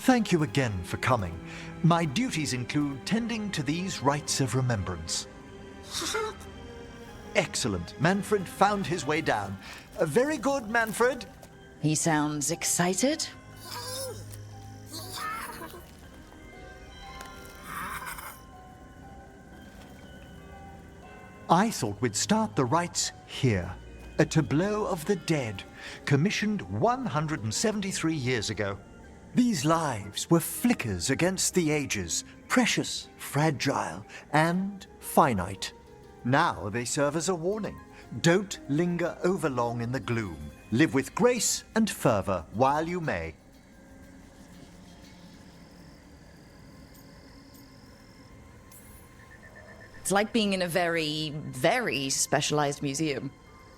Thank you again for coming. My duties include tending to these rites of remembrance. Excellent. Manfred found his way down. Very good, Manfred. He sounds excited. I thought we'd start the rites here. A tableau of the dead, commissioned 173 years ago. These lives were flickers against the ages, precious, fragile, and finite. Now they serve as a warning. Don't linger overlong in the gloom. Live with grace and fervor while you may. It's like being in a very, very specialized museum.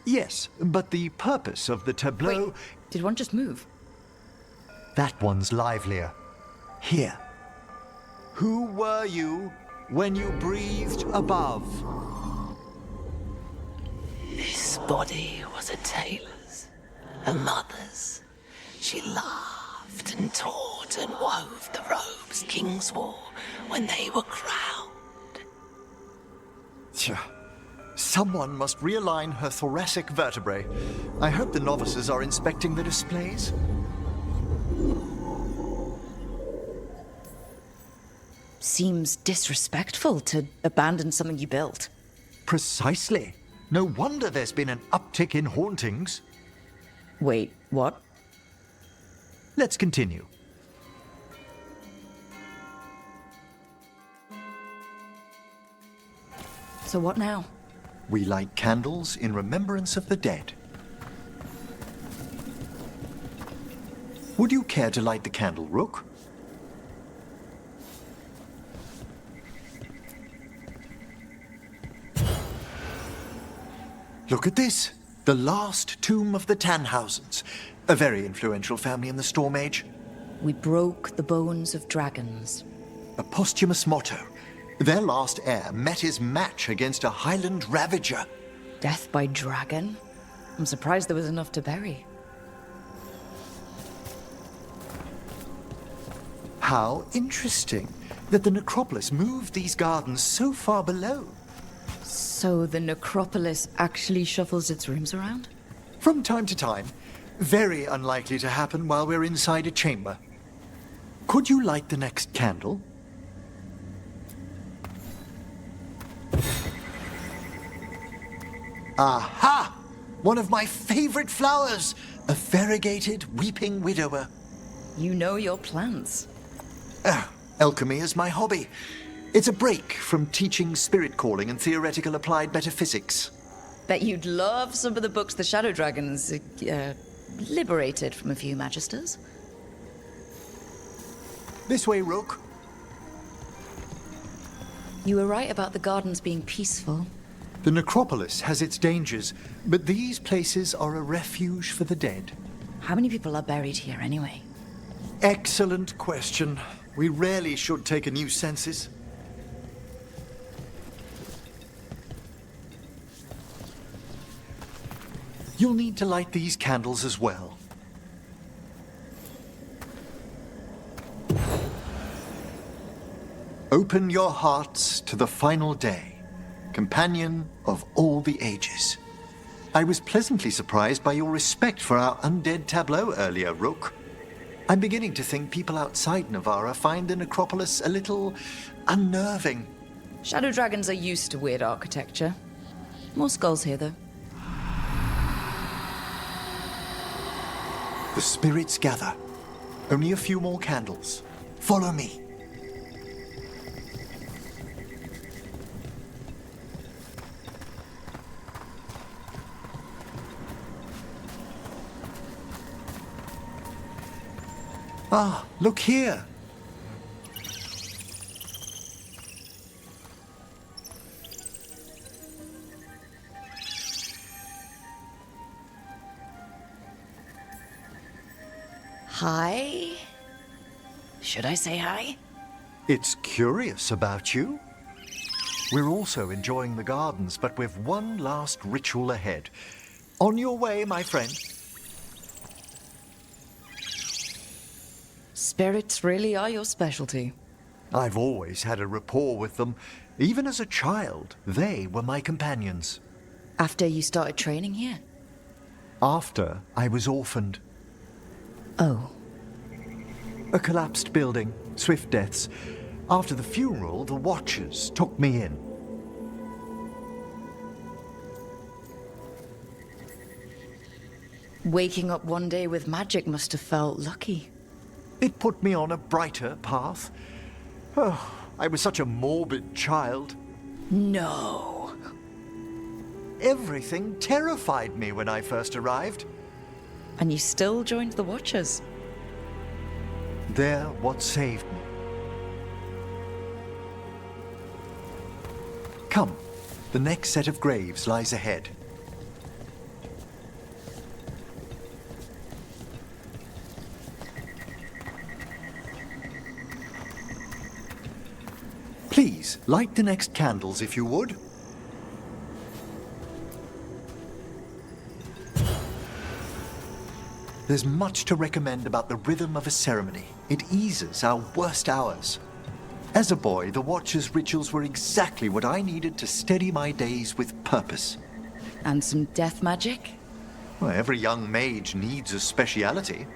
Yes, but the purpose of the tableau... Wait, did one just move? That one's livelier. Here. Who were you when you breathed above? This body was a tailor's, a mother's. She laughed and taught and wove the robes kings wore when they were crowned. Tja. Someone must realign her thoracic vertebrae. I hope the novices are inspecting the displays. Seems disrespectful to abandon something you built. Precisely. No wonder there's been an uptick in hauntings. Wait, what? Let's continue. So what now? We light candles in remembrance of the dead. Would you care to light the candle, Rook? Look at this. The last tomb of the Tannhausens. A very influential family in the Storm Age. We broke the bones of dragons. A posthumous motto. Their last heir met his match against a Highland Ravager. Death by dragon? I'm surprised there was enough to bury. How interesting that the necropolis moved these gardens so far below. So the necropolis actually shuffles its rooms around? From time to time. Very unlikely to happen while we're inside a chamber. Could you light the next candle? Aha! One of my favorite flowers! A variegated weeping widower. You know your plants. Alchemy is my hobby. It's a break from teaching spirit calling and theoretical applied metaphysics. Bet you'd love some of the books the Shadow Dragons liberated from a few magisters. This way, Rook. You were right about the gardens being peaceful. The necropolis has its dangers, but these places are a refuge for the dead. How many people are buried here anyway? Excellent question. We rarely should take a new census. You'll need to light these candles as well. Open your hearts to the final day, companion of all the ages. I was pleasantly surprised by your respect for our undead tableau earlier, Rook. I'm beginning to think people outside Navarra find the necropolis a little unnerving. Shadow Dragons are used to weird architecture. More skulls here, though. The spirits gather. Only a few more candles. Follow me. Ah, look here. Hi? Should I say hi? It's curious about you. We're also enjoying the gardens, but we've one last ritual ahead. On your way, my friend. Spirits really are your specialty. I've always had a rapport with them. Even as a child, they were my companions. After you started training here? After I was orphaned. Oh. A collapsed building, swift deaths. After the funeral, the Watchers took me in. Waking up one day with magic must have felt lucky. It put me on a brighter path. Oh, I was such a morbid child. No. Everything terrified me when I first arrived. And you still joined the Watchers? They're what saved me. Come, the next set of graves lies ahead. Please, light the next candles if you would. There's much to recommend about the rhythm of a ceremony. It eases our worst hours. As a boy, the Watcher's rituals were exactly what I needed to steady my days with purpose. And some death magic? Well, every young mage needs a speciality.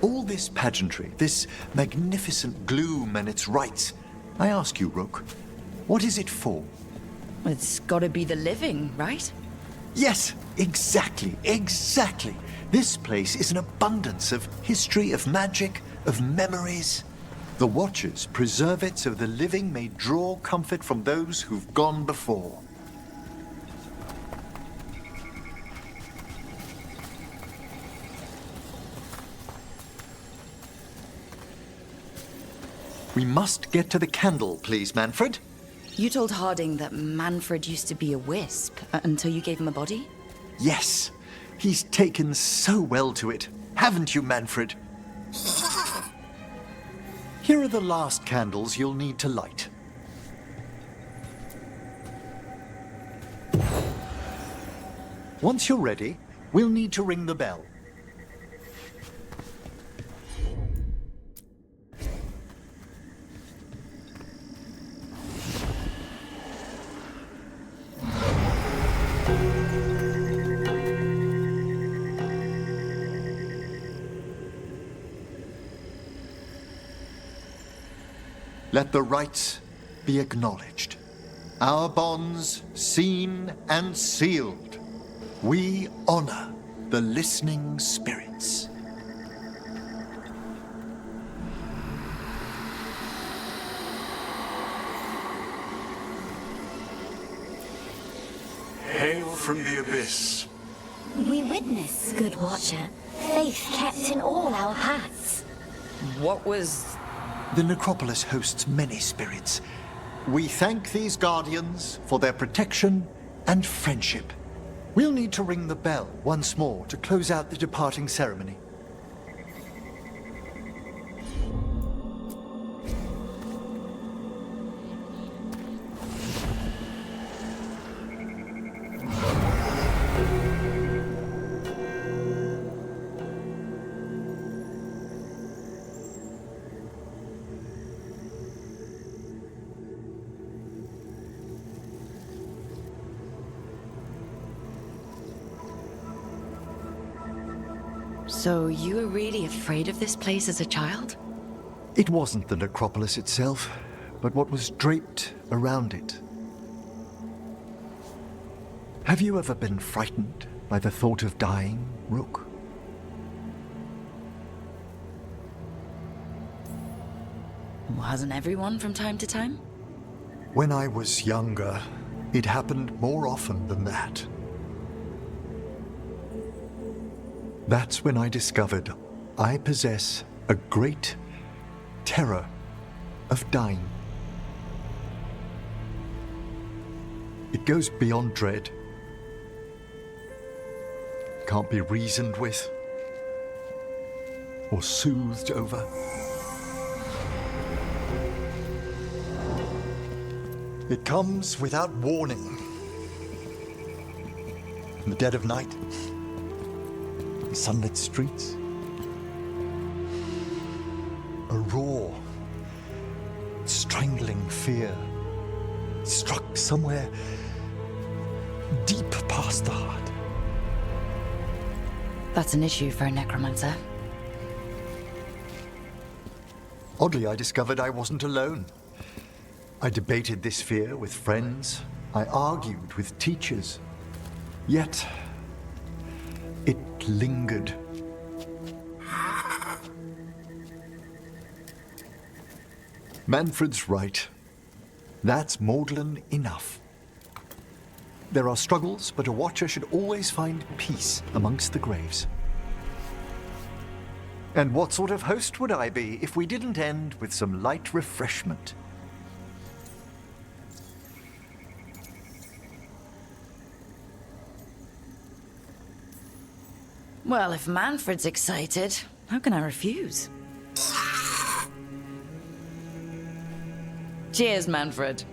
All this pageantry, this magnificent gloom and its rites, I ask you, Rook, what is it for? It's gotta be the living, right? Yes, exactly. This place is an abundance of history, of magic, of memories. The Watchers preserve it so the living may draw comfort from those who've gone before. We must get to the candle, please, Manfred. You told Harding that Manfred used to be a wisp until you gave him a body? Yes, he's taken so well to it. Haven't you, Manfred? Here are the last candles you'll need to light. Once you're ready, we'll need to ring the bell. Let the rites be acknowledged. Our bonds seen and sealed. We honor the listening spirits. Hail from the abyss. We witness, good Watcher, faith kept in all our paths. What was... The necropolis hosts many spirits. We thank these guardians for their protection and friendship. We'll need to ring the bell once more to close out the departing ceremony. So you were really afraid of this place as a child? It wasn't the necropolis itself, but what was draped around it. Have you ever been frightened by the thought of dying, Rook? Well, hasn't everyone from time to time? When I was younger, it happened more often than that. That's when I discovered I possess a great terror of dying. It goes beyond dread. Can't be reasoned with or soothed over. It comes without warning. In the dead of night, sunlit streets. A raw, strangling fear struck somewhere deep past the heart. That's an issue for a necromancer. Oddly, I discovered I wasn't alone. I debated this fear with friends. I argued with teachers. Yet, it lingered. Manfred's right. That's maudlin enough. There are struggles, but a watcher should always find peace amongst the graves. And what sort of host would I be if we didn't end with some light refreshment? Well, if Manfred's excited, how can I refuse? Cheers, Manfred.